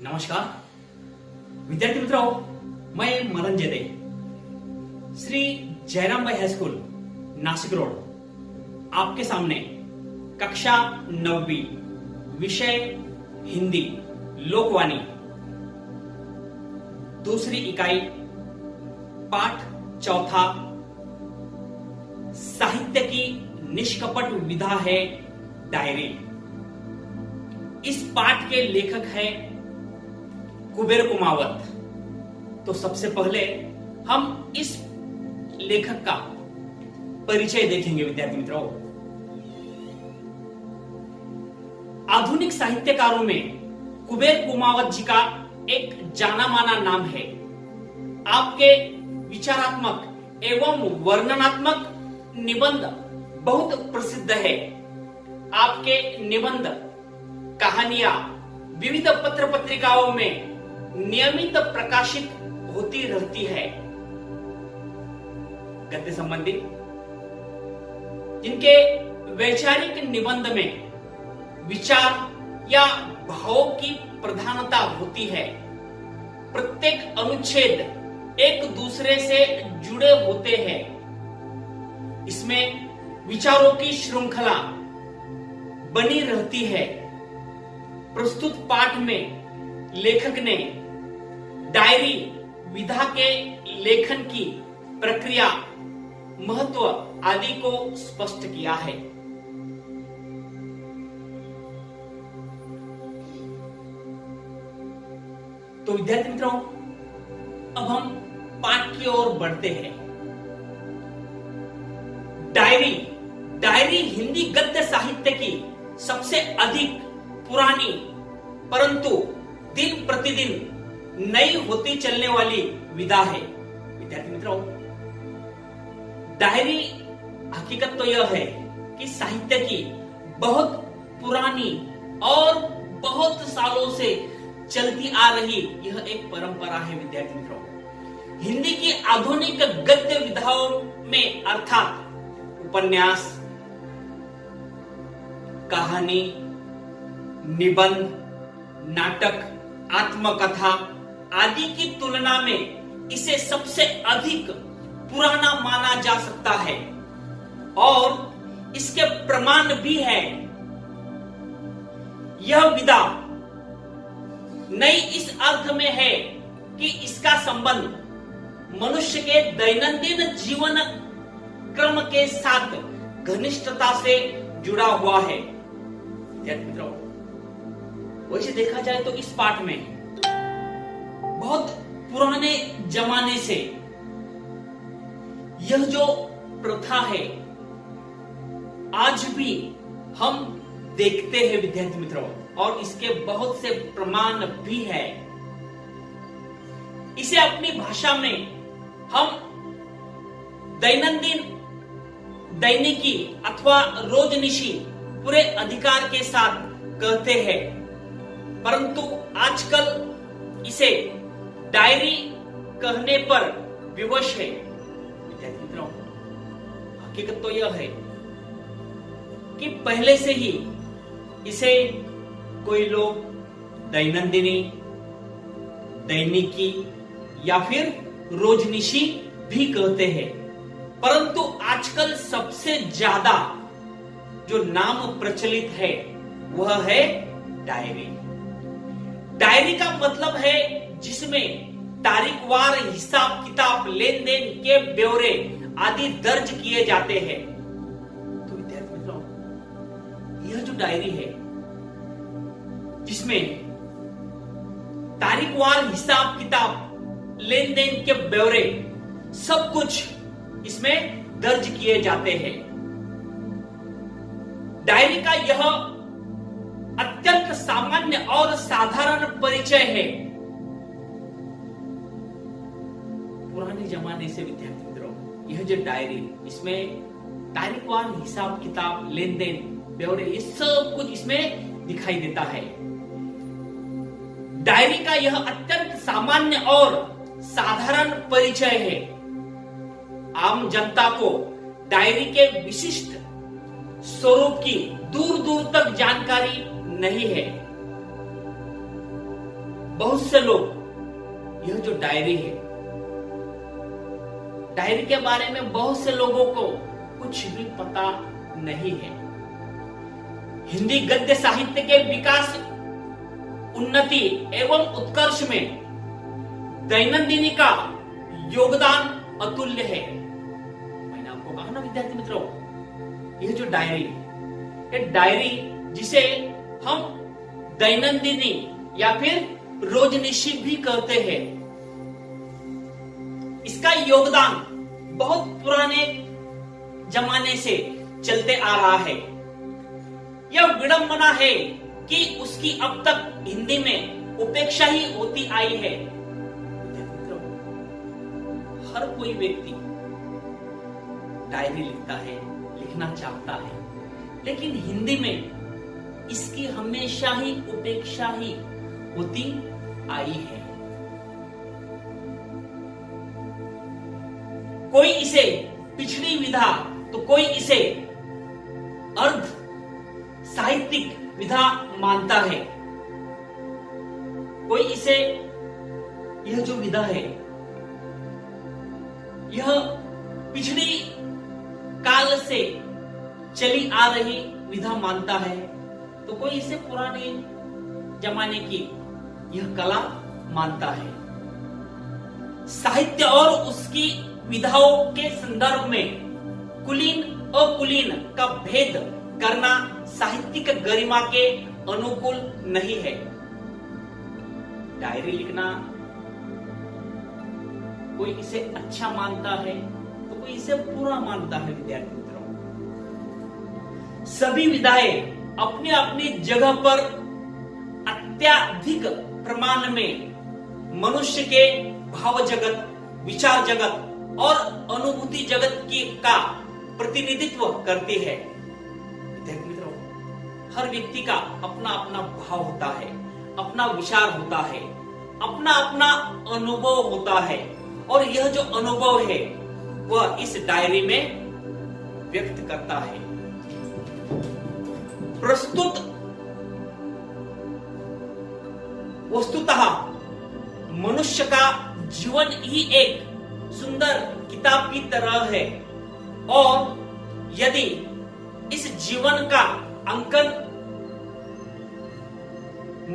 नमस्कार विद्यार्थी मित्रों, मैं मदन जेदे, श्री जयराम भाई हाई स्कूल नासिक रोड आपके सामने कक्षा 9वीं विषय हिंदी लोकवाणी दूसरी इकाई पाठ चौथा साहित्य की निष्कपट विधा है डायरी। इस पाठ के लेखक हैं कुबेर कुमावत। तो सबसे पहले हम इस लेखक का परिचय देखेंगे विद्यार्थी मित्रों। आधुनिक साहित्यकारों में कुबेर कुमावत जी का एक जाना माना नाम है। आपके विचारात्मक एवं वर्णनात्मक निबंध बहुत प्रसिद्ध है। आपके निबंध कहानियां विविध पत्र पत्रिकाओं में नियमित प्रकाशित होती रहती है। गद्य संबंधी जिनके वैचारिक निबंध में विचार या भावों की प्रधानता होती है। प्रत्येक अनुच्छेद एक दूसरे से जुड़े होते हैं। इसमें विचारों की श्रृंखला बनी रहती है। प्रस्तुत पाठ में लेखक ने डायरी विधा के लेखन की प्रक्रिया, महत्व आदि को स्पष्ट किया है। तो विद्यार्थी मित्रों, अब हम पाठ की ओर बढ़ते हैं। डायरी हिंदी गद्य साहित्य की सबसे अधिक पुरानी परंतु दिन प्रतिदिन नई होती चलने वाली विधा है। विद्यार्थी मित्रों, डायरी हकीकत तो यह है कि साहित्य की बहुत पुरानी और बहुत सालों से चलती आ रही यह एक परंपरा है। विद्यार्थी मित्रों, हिंदी की आधुनिक गद्य विधाओं में अर्थात उपन्यास, कहानी, निबंध, नाटक, आत्मकथा आदि की तुलना में इसे सबसे अधिक पुराना माना जा सकता है और इसके प्रमाण भी है। यह विधा नई इस अर्थ में है कि इसका संबंध मनुष्य के दैनंदिन जीवन क्रम के साथ घनिष्ठता से जुड़ा हुआ है। मित्रों, वैसे देखा जाए तो इस पाठ में बहुत पुराने जमाने से यह जो प्रथा है आज भी हम देखते हैं विद्यार्थी मित्रों, और इसके बहुत से प्रमाण भी है। इसे अपनी भाषा में हम दैनंदिन, दैनिकी अथवा रोजनिशी पूरे अधिकार के साथ कहते हैं, परंतु आजकल इसे डायरी कहने पर विवश है। विद्यार्थी मित्रों, हकीकत तो यह है कि पहले से ही इसे कोई लोग दैनंदिनी, दैनिकी या फिर रोजनिशी भी कहते हैं, परंतु आजकल सबसे ज्यादा जो नाम प्रचलित है वह है डायरी। डायरी का मतलब है जिसमें तारीखवार हिसाब किताब, लेन देन के ब्यौरे आदि दर्ज किए जाते हैं। तो विद्यार्थी मित्रों, यह जो डायरी है जिसमें तारीखवार हिसाब किताब, लेन देन के ब्यौरे सब कुछ इसमें दर्ज किए जाते हैं। डायरी का यह अत्यंत सामान्य और साधारण परिचय है। पुराने जमाने से विद्यार्थी मित्रों, यह जो डायरी, इसमें तारीखवार हिसाब किताब, लेन देन, ब्यौरे, ये सब कुछ इसमें दिखाई देता है। डायरी का यह अत्यंत सामान्य और साधारण परिचय है। आम जनता को डायरी के विशिष्ट स्वरूप की दूर दूर तक जानकारी नहीं है। बहुत से लोग यह जो डायरी है, डायरी के बारे में बहुत से लोगों को कुछ भी पता नहीं है। हिंदी गद्य साहित्य के विकास, उन्नति एवं उत्कर्ष में दैनंदिनी का योगदान अतुल्य है। मैंने आपको कहा ना विद्यार्थी मित्रों, यह जो डायरी, ये डायरी जिसे हम दैनंदिनी या फिर रोजनिशी भी कहते हैं, इसका योगदान बहुत पुराने जमाने से चलते आ रहा है। यह विडंबना है कि उसकी अब तक हिंदी में उपेक्षा ही होती आई है। हर कोई व्यक्ति डायरी लिखता है, लिखना चाहता है, लेकिन हिंदी में इसकी हमेशा ही उपेक्षा ही होती आई है। कोई इसे पिछड़ी विधा तो कोई इसे अर्ध साहित्यिक विधा मानता है। कोई इसे, यह जो विधा है यह पिछड़ी काल से चली आ रही विधा मानता है, तो कोई इसे पुराने जमाने की यह कला मानता है। साहित्य और उसकी विधाओं के संदर्भ में कुलीन अकुलीन का भेद करना साहित्यिक गरिमा के अनुकूल नहीं है। डायरी लिखना कोई इसे अच्छा मानता है तो कोई इसे बुरा मानता है। विद्यार्थी मित्रों, सभी विधाएं अपनी अपनी जगह पर अत्यधिक प्रमाण में मनुष्य के भाव जगत, विचार जगत और अनुभूति जगत की का प्रतिनिधित्व करती है। विद्यार्थी मित्रों, हर व्यक्ति का अपना अपना भाव होता है, अपना विचार होता है, अपना अपना अनुभव होता है, और यह जो अनुभव है वह इस डायरी में व्यक्त करता है। प्रस्तुत वस्तुतः मनुष्य का जीवन ही एक सुंदर किताब की तरह है, और यदि इस जीवन का अंकन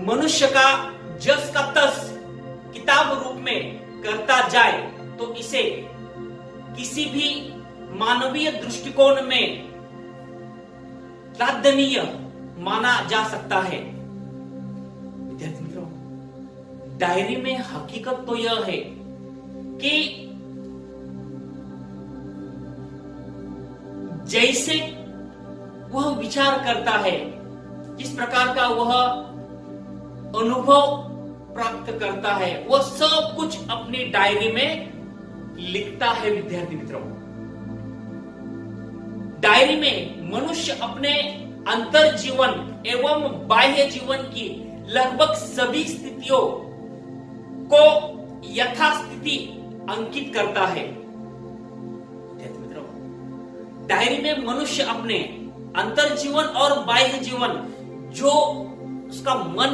मनुष्य का जस का तस किताब रूप में करता जाए तो इसे किसी भी मानवीय दृष्टिकोण में श्लाघनीय माना जा सकता है। विद्यार्थी मित्रों, डायरी में हकीकत तो यह है कि जैसे वह विचार करता है, जिस प्रकार का वह अनुभव प्राप्त करता है, वह सब कुछ अपनी डायरी में लिखता है। विद्यार्थी मित्रों, डायरी में मनुष्य अपने अंतर जीवन एवं बाह्य जीवन की लगभग सभी स्थितियों को यथास्थिति अंकित करता है। विद्यार्थी मित्रों, डायरी में मनुष्य अपने अंतर जीवन और बाह्य जीवन, जो उसका मन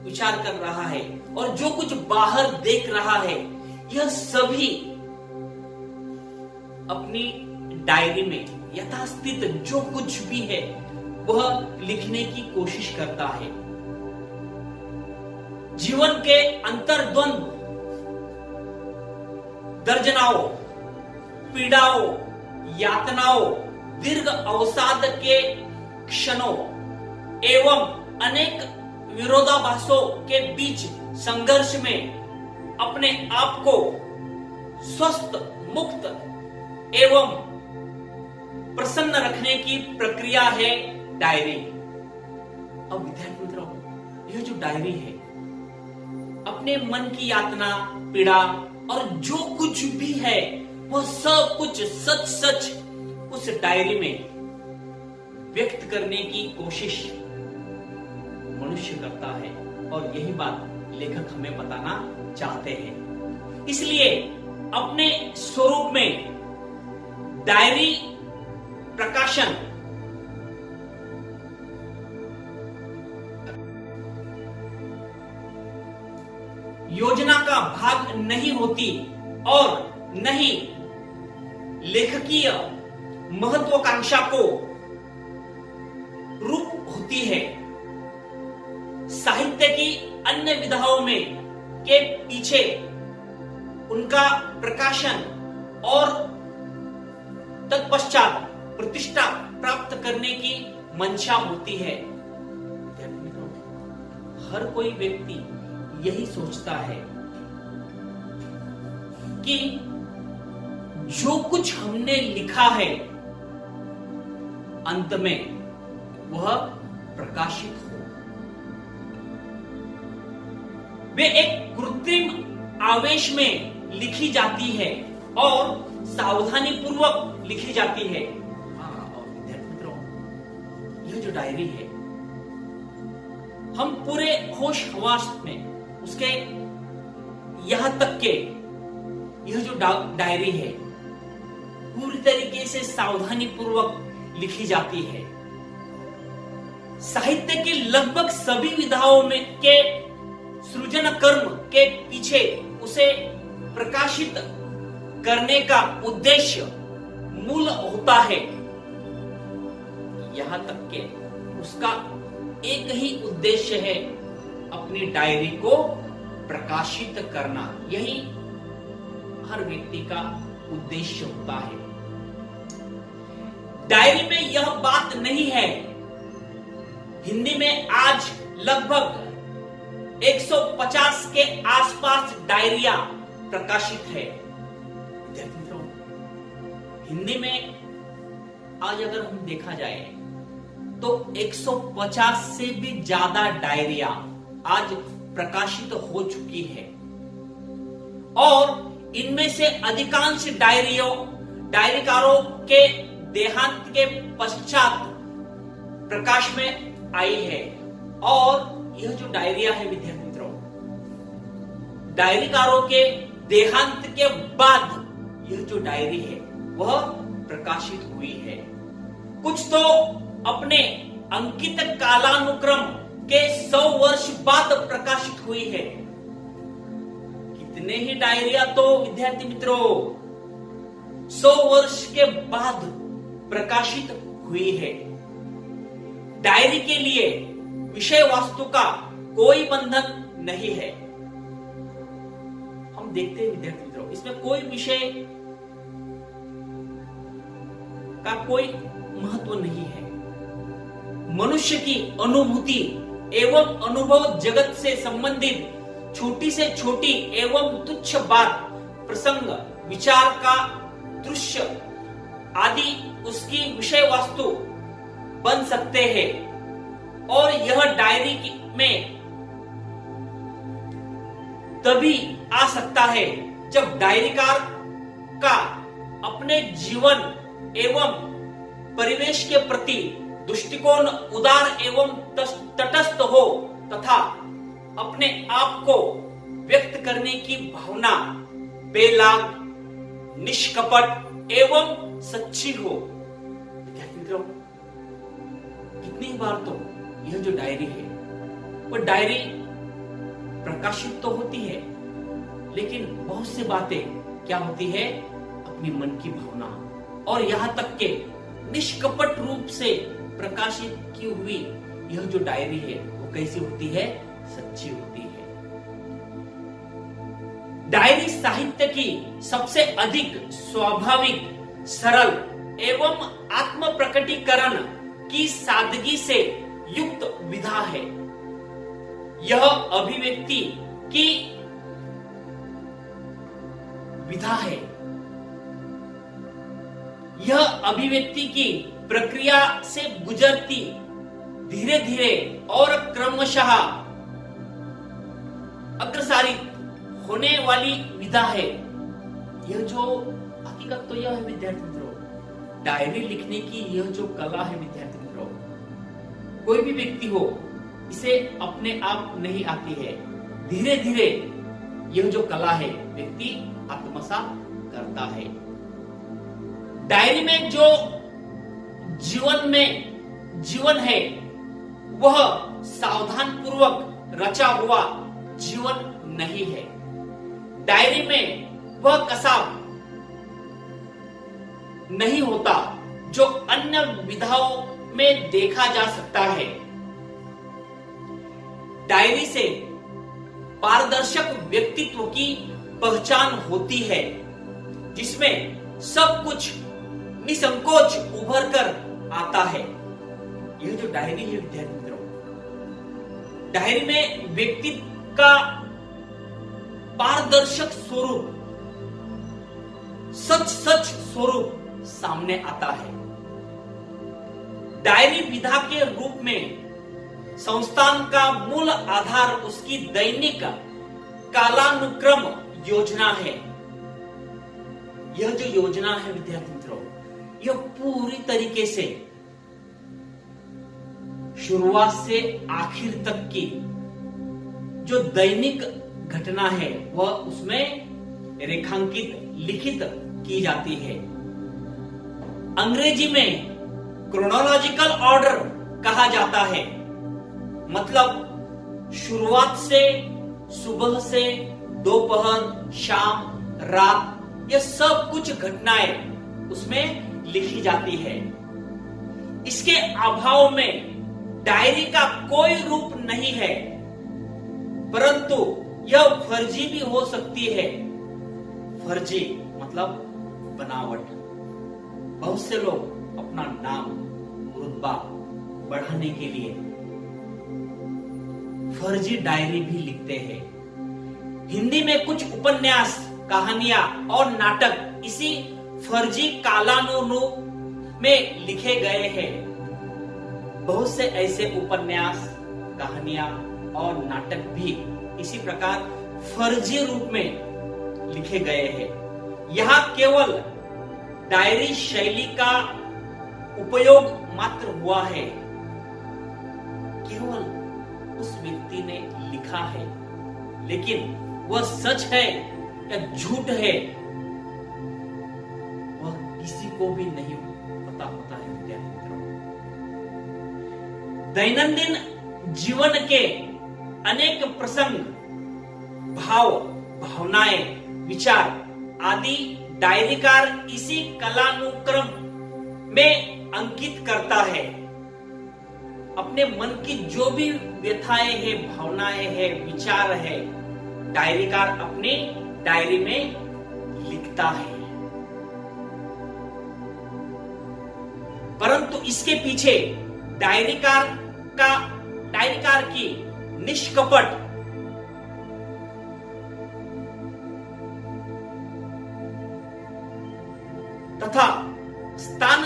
विचार कर रहा है और जो कुछ बाहर देख रहा है, यह सभी अपनी डायरी में यथास्थित जो कुछ भी है वह लिखने की कोशिश करता है। जीवन के अंतर्द्वंद, दर्जनाओं, पीड़ाओं, यातनाओं, दीर्घ अवसाद के क्षणों एवं अनेक विरोधाभासों के बीच संघर्ष में अपने आप को स्वस्थ, मुक्त एवं प्रसन्न रखने की प्रक्रिया है डायरी। अब विद्यार्थी मित्रों, यह जो डायरी है अपने मन की यातना, पीड़ा और जो कुछ भी है वह सब कुछ सच सच उस डायरी में व्यक्त करने की कोशिश मनुष्य करता है, और यही बात लेखक हमें बताना चाहते हैं। इसलिए अपने स्वरूप में डायरी प्रकाशन योजना का भाग नहीं होती और न ही लेखकीय महत्वाकांक्षा को रूप होती है। साहित्य की अन्य विधाओं में के पीछे उनका प्रकाशन और तत्पश्चात प्रतिष्ठा प्राप्त करने की मंशा होती है। हर कोई व्यक्ति यही सोचता है कि जो कुछ हमने लिखा है अंत में वह प्रकाशित हो। वे एक कृत्रिम आवेश में लिखी जाती है और सावधानी पूर्वक लिखी जाती है। और विद्यार्थी मित्रों, यह जो डायरी है, हम पूरे होश हवास में उसके यहां तक के यह जो डायरी है पूरी तरीके से सावधानी पूर्वक लिखी जाती है। साहित्य की लगभग सभी विधाओं में के सृजन कर्म के पीछे उसे प्रकाशित करने का उद्देश्य मूल होता है। यहां तक के उसका एक ही उद्देश्य है, अपनी डायरी को प्रकाशित करना। यही हर व्यक्ति का उद्देश्य होता है। डायरी में यह बात नहीं है। हिंदी में आज लगभग 150 के आसपास डायरिया प्रकाशित है। हिंदी में आज अगर हम देखा जाए तो 150 से भी ज्यादा डायरिया आज प्रकाशित हो चुकी है और इनमें से अधिकांश डायरीकारों के देहांत के पश्चात प्रकाश में आई है। और यह जो डायरिया है विद्यार्थी मित्रों, डायरीकारों के देहांत के बाद यह जो डायरी है वह प्रकाशित हुई है। कुछ तो अपने अंकित कालानुक्रम के 100 वर्ष बाद प्रकाशित हुई है। कितने ही डायरिया तो विद्यार्थी मित्रों 100 वर्ष के बाद प्रकाशित हुई है। डायरी के लिए विषय वस्तु का कोई बंधन नहीं है। हम देखते हैं विद्यार्थी मित्रों, इसमें कोई विषय का कोई महत्व नहीं है। मनुष्य की अनुभूति एवं अनुभव जगत से संबंधित छोटी से छोटी एवं तुच्छ बात, प्रसंग, विचार का दृश्य आदि उसकी विषय वस्तु बन सकते हैं। और यह डायरी में तभी आ सकता है जब डायरीकार का अपने जीवन एवं परिवेश के प्रति दृष्टिकोण उदार एवं तटस्थ हो तथा अपने आप को व्यक्त करने की भावना बेलाग, निष्कपट एवं सच्ची हो। कितनी बार तो यह जो डायरी है वह डायरी प्रकाशित तो होती है, लेकिन बहुत सी बातें क्या होती है, अपनी मन की भावना और यहां तक के निष्कपट रूप से प्रकाशित की हुई यह जो डायरी है वो कैसी होती है, सच्ची होती है। डायरी साहित्य की सबसे अधिक स्वाभाविक, सरल एवं आत्म प्रकटीकरण की सादगी से युक्त विधा है। यह अभिव्यक्ति की विधा है। यह अभिव्यक्ति की प्रक्रिया से गुजरती धीरे धीरे और क्रमशः अग्रसारित होने वाली विधा है। यह जो हकीकत तो यह है विद्यार्थी मित्रों, डायरी लिखने की यह जो कला है विद्यार्थी मित्रों, कोई भी व्यक्ति हो इसे अपने आप नहीं आती है। धीरे धीरे यह जो कला है व्यक्ति आत्मसात करता है। डायरी में जो जीवन है वह सावधान पूर्वक रचा हुआ जीवन नहीं है। डायरी में वह कसाव नहीं होता जो अन्य विधाओं में देखा जा सकता है। डायरी से पारदर्शक व्यक्तित्व की पहचान होती है, जिसमें सब कुछ निसंकोच उभर कर आता है। यह जो डायरी है विद्यार्थी मित्रों, डायरी में व्यक्ति का पारदर्शक स्वरूप, सच स्वरूप सामने आता है। डायरी विधा के रूप में संस्थान का मूल आधार उसकी दैनिक कालानुक्रम योजना है। यह जो योजना है विद्यार्थी मित्रों, यह पूरी तरीके से शुरुआत से आखिर तक की जो दैनिक घटना है वह उसमें रेखांकित लिखित की जाती है। अंग्रेजी में क्रोनोलॉजिकल ऑर्डर कहा जाता है। मतलब शुरुआत से, सुबह से, दोपहर, शाम, रात, यह सब कुछ घटनाएं उसमें लिखी जाती है। इसके अभाव में डायरी का कोई रूप नहीं है, परंतु यह फर्जी भी हो सकती है। फर्जी मतलब बनावट। बहुत से लोग अपना नाम, रुतबा बढ़ाने के लिए फर्जी डायरी भी लिखते हैं। हिंदी में कुछ उपन्यास, कहानियां और नाटक इसी फर्जी कालानुरूप में लिखे गए हैं। बहुत से ऐसे उपन्यास, कहानियां और नाटक भी इसी प्रकार फर्जी रूप में लिखे गए हैं। यहां केवल डायरी शैली का उपयोग मात्र हुआ है। केवल उस व्यक्ति ने लिखा है, लेकिन वह सच है या झूठ है वह किसी को भी नहीं पता होता है विद्यार्थी मित्रों। दैनंदिन जीवन के अनेक प्रसंग, भाव, भावनाएं, विचार आदि डायरीकार इसी कलानुक्रम में अंकित करता है। अपने मन की जो भी व्यथाएं हैं, भावनाएं हैं, विचार है, डायरीकार अपनी डायरी में लिखता है। परंतु इसके पीछे डायरीकार की निष्कपट तथा स्थान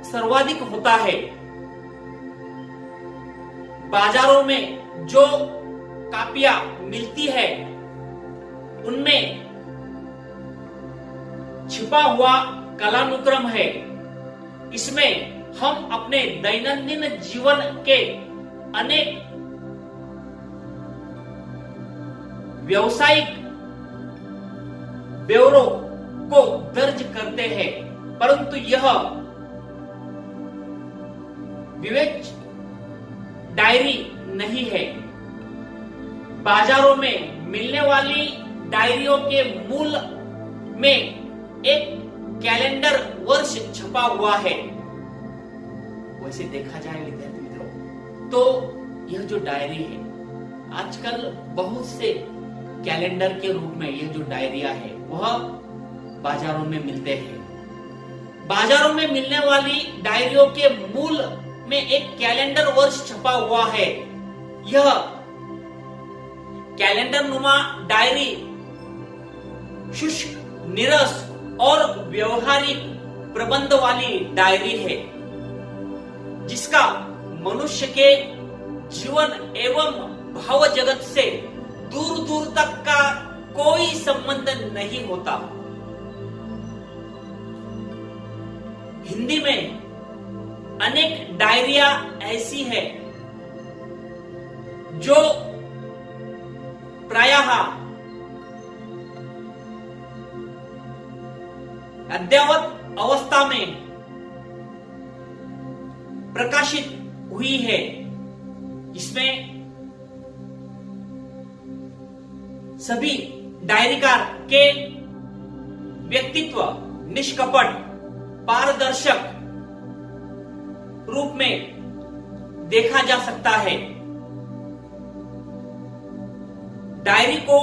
सर्वाधिक होता है। बाजारों में जो कापियां मिलती है उनमें छिपा हुआ कलानुक्रम है। इसमें हम अपने दैनंदिन जीवन के अनेक व्यावसायिक ब्यौरों को दर्ज करते हैं, परंतु यह विवेक डायरी नहीं है। बाजारों में मिलने वाली डायरियों के मूल में एक कैलेंडर वर्ष छपा हुआ है। वैसे देखा जाए विद्यार्थी मित्रों तो यह जो डायरी है, आजकल बहुत से कैलेंडर के रूप में यह जो डायरिया है वह बाजारों में मिलते हैं। बाजारों में मिलने वाली डायरियों के मूल में एक कैलेंडर वर्ष छपा हुआ है। यह कैलेंडर नुमा डायरी शुष्क, नीरस और व्यवहारिक प्रबंध वाली डायरी है, जिसका मनुष्य के जीवन एवं भाव जगत से दूर दूर तक का कोई संबंध नहीं होता। हिंदी में अनेक डायरिया ऐसी है जो प्रायः अद्ययावत अवस्था में प्रकाशित हुई है। इसमें सभी डायरीकार के व्यक्तित्व निष्कपट पारदर्शक रूप में देखा जा सकता है। डायरी को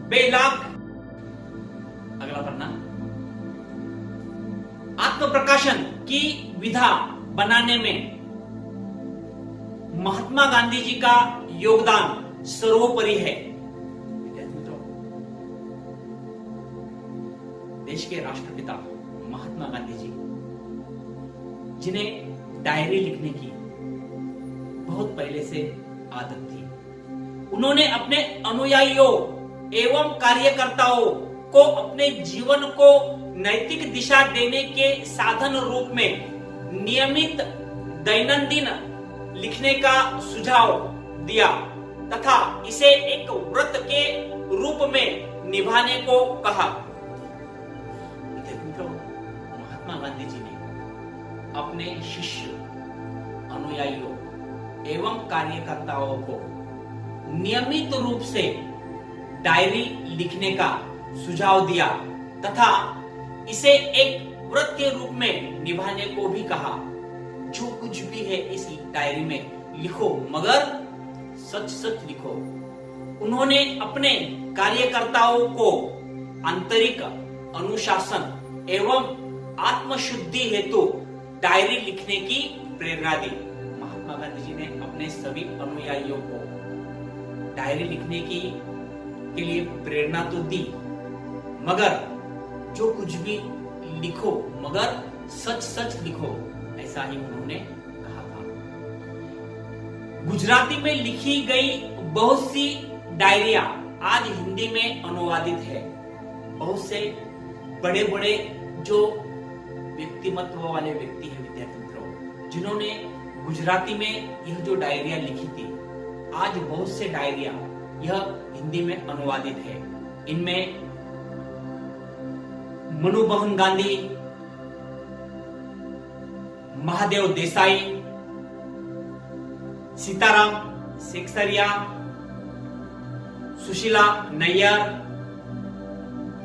बेलाग, अगला पन्ना, आत्म प्रकाशन की विधा बनाने में महात्मा गांधी जी का योगदान सर्वोपरि है। देश के राष्ट्रपिता महात्मा गांधी जी, जिन्हें डायरी लिखने की बहुत पहले से आदत थी, उन्होंने अपने अनुयायियों एवं कार्यकर्ताओं को अपने जीवन को नैतिक दिशा देने के साधन रूप में नियमित दैनंदिन लिखने का सुझाव दिया तथा इसे एक व्रत के रूप में निभाने को कहा। महात्मा गांधी जी ने अपने शिष्य, अनुयायियों एवं कार्यकर्ताओं को नियमित रूप से डायरी लिखने का सुझाव दिया तथा इसे एक व्रत के रूप में निभाने को भी कहा। जो कुछ भी है इस डायरी में लिखो, मगर सच सच लिखो। उन्होंने अपने कार्यकर्ताओं को आंतरिक अनुशासन एवं आत्मशुद्धि हेतु डायरी लिखने की प्रेरणा दी। महात्मा गांधी जी ने अपने सभी अनुयायियों को डायरी लिखने के लिए प्रेरणा तो दी, मगर जो कुछ भी लिखो मगर सच सच लिखो, ऐसा ही उन्होंने कहा था। गुजराती में लिखी गई बहुत सी डायरियां आज हिंदी में अनुवादित है। बहुत से बड़े बड़े जो व्यक्तिमत्व वाले व्यक्ति हैं, विद्यार्थी मित्रों, जिन्होंने गुजराती में यह जो डायरिया लिखी थी, आज बहुत से डायरिया यह हिंदी में अनुवादित है। इनमें मनुमोहन गांधी, महादेव देसाई, सीताराम सेक्सरिया, सुशीला नैयर,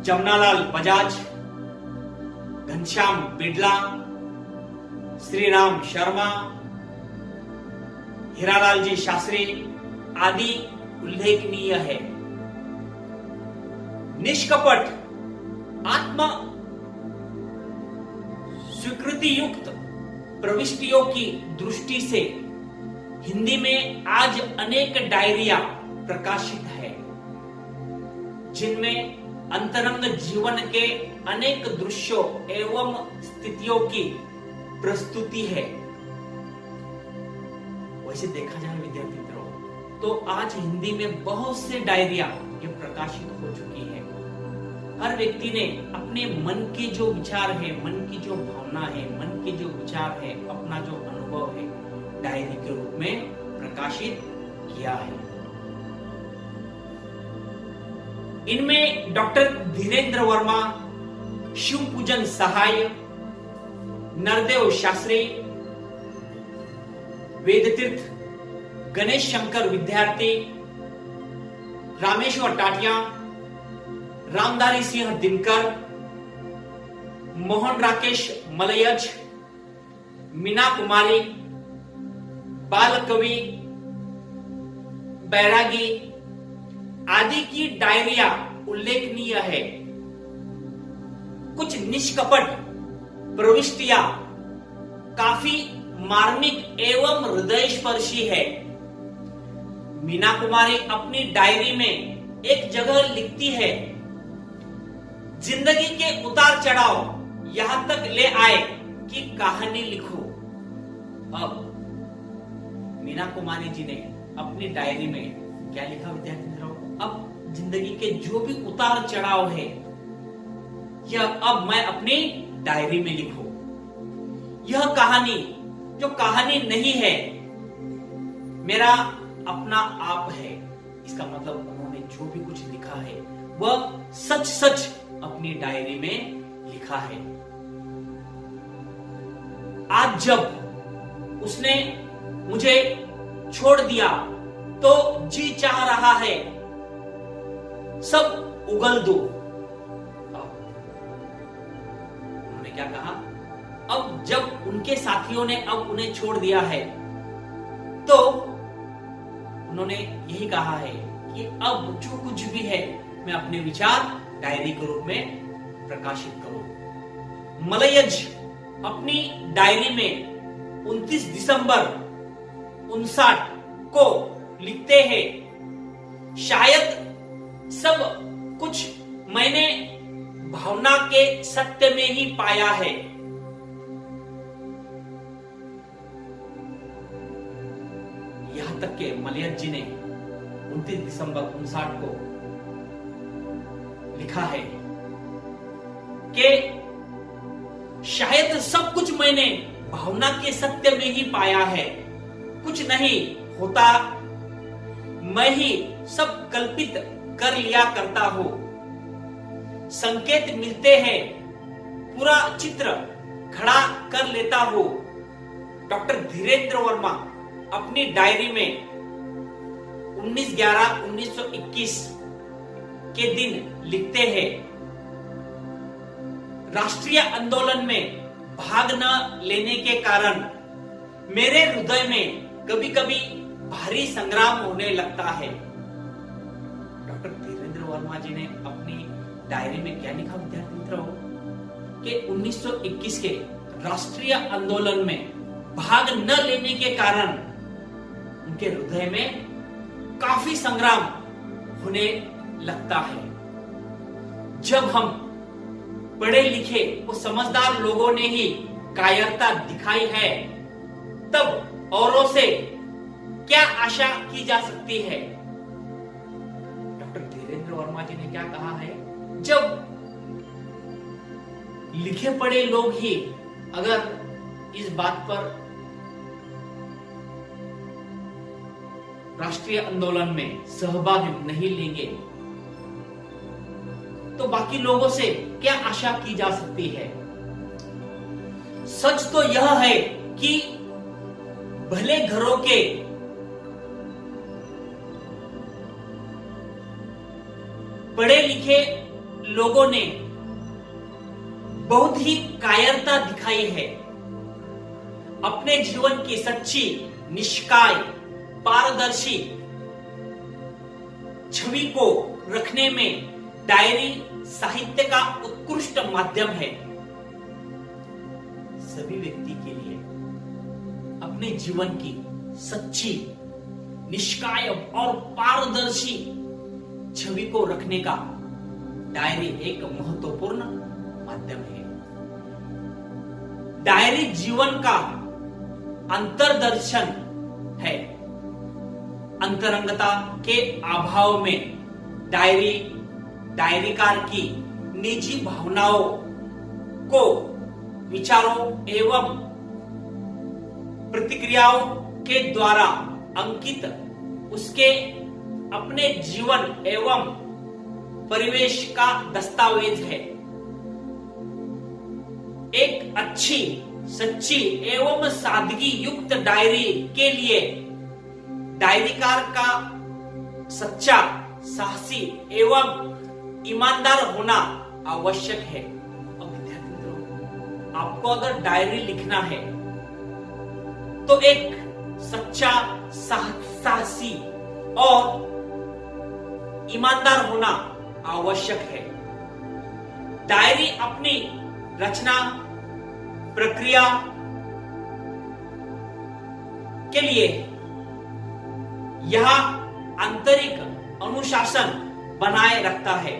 जमनालाल बजाज, घनश्याम बिड़ला, श्रीराम शर्मा, हीरालाल जी शास्त्री आदि उल्लेखनीय है। निष्कपट आत्म स्वीकृति युक्त प्रविष्टियों की दृष्टि से हिंदी में आज अनेक डायरिया प्रकाशित है, जिनमें अंतरंग जीवन के अनेक दृश्यों एवं स्थितियों की प्रस्तुति है। वैसे देखा जाए विद्यार्थी मित्रों, तो आज हिंदी में बहुत से डायरिया ये प्रकाशित हो चुकी है। हर व्यक्ति ने अपने मन के जो विचार है, मन की जो भावना है, मन के जो विचार है, अपना जो अनुभव है, डायरी के रूप में प्रकाशित किया है। इनमें डॉक्टर धीरेन्द्र वर्मा, शिव पूजन सहाय, नरदेव शास्त्री, वेदतीर्थ, गणेश शंकर विद्यार्थी, रामेश्वर टाटिया, रामधारी सिंह दिनकर, मोहन राकेश मलयज, मीना कुमारी, बाल कवि, बैरागी आदि की डायरिया उल्लेखनीय है। कुछ निष्कपट प्रविष्टियां काफी मार्मिक एवं हृदयस्पर्शी है। मीना कुमारी अपनी डायरी में एक जगह लिखती है, जिंदगी के उतार चढ़ाव यहां तक ले आए कि कहानी लिखो। अब मीना कुमारी जी ने अपनी डायरी में क्या लिखा विद्यार्थी मित्रों? अब जिंदगी के जो भी उतार चढ़ाव है, यह अब मैं अपनी डायरी में लिखूं। यह कहानी जो कहानी नहीं है, मेरा अपना आप है। इसका मतलब उन्होंने जो भी कुछ लिखा है वह सच सच अपनी डायरी में लिखा है। आज जब उसने मुझे छोड़ दिया तो जी चाह रहा है सब उगल दो। उन्होंने क्या कहा? अब जब उनके साथियों ने अब उन्हें छोड़ दिया है तो उन्होंने यही कहा है कि अब जो कुछ भी है मैं अपने विचार डायरी के रूप में प्रकाशित करूं। मलयज अपनी डायरी में 29 दिसंबर 59 को लिखते हैं, शायद सब कुछ मैंने भावना के सत्य में ही पाया है। यहां तक के मलयज जी ने 29 दिसंबर 59 को लिखा है कि शायद सब कुछ मैंने भावना के सत्य में ही पाया है, कुछ नहीं होता, मैं ही सब कल्पित कर लिया करता हूं, संकेत मिलते हैं, पूरा चित्र खड़ा कर लेता हूं। डॉक्टर धीरेन्द्र वर्मा अपनी डायरी में 19/11/1921 के दिन लिखते हैं, राष्ट्रीय आंदोलन में भाग न लेने के कारण मेरे हृदय में कभी कभी भारी संग्राम होने लगता है। डॉक्टर धीरेन्द्र वर्मा जी ने अपनी डायरी में क्या लिखा विद्यार्थी मित्रों कि 1921 के राष्ट्रीय आंदोलन में भाग न लेने के कारण उनके हृदय में काफी संग्राम होने लगता है। जब हम पढ़े लिखे और समझदार लोगों ने ही कायरता दिखाई है, तब औरों से क्या आशा की जा सकती है? डॉक्टर धीरेन्द्र वर्मा जी ने क्या कहा है, जब लिखे पढ़े लोग ही अगर इस बात पर राष्ट्रीय आंदोलन में सहभागी नहीं लेंगे तो बाकी लोगों से क्या आशा की जा सकती है? सच तो यह है कि भले घरों के पढ़े लिखे लोगों ने बहुत ही कायरता दिखाई है, अपने जीवन की सच्ची, निष्काय, पारदर्शी छवि को रखने में डायरी साहित्य का उत्कृष्ट माध्यम है। सभी व्यक्ति के लिए अपने जीवन की सच्ची, निष्काय और पारदर्शी छवि को रखने का डायरी एक महत्वपूर्ण माध्यम है। डायरी जीवन का अंतर्दर्शन है। अंतरंगता के अभाव में डायरीकार की निजी भावनाओं को विचारों एवं प्रतिक्रियाओं के द्वारा अंकित उसके अपने जीवन एवं परिवेश का दस्तावेज है। एक अच्छी, सच्ची एवं सादगी युक्त डायरी के लिए डायरीकार का सच्चा, साहसी एवं ईमानदार होना आवश्यक है। अब विद्यार्थी मित्रों, आपको अगर डायरी लिखना है तो एक सच्चा, साहसी और ईमानदार होना आवश्यक है। डायरी अपनी रचना प्रक्रिया के लिए यह आंतरिक अनुशासन बनाए रखता है।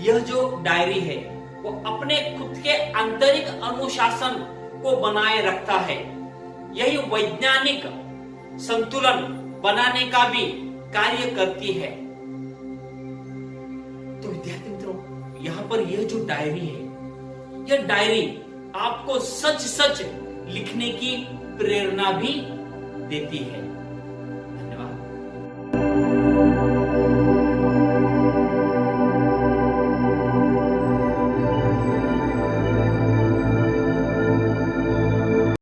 यह जो डायरी है वो अपने खुद के आंतरिक अनुशासन को बनाए रखता है। यही वैज्ञानिक संतुलन बनाने का भी कार्य करती है। तो विद्यार्थी मित्रों, यहाँ पर यह जो डायरी है, यह डायरी आपको सच सच लिखने की प्रेरणा भी देती है।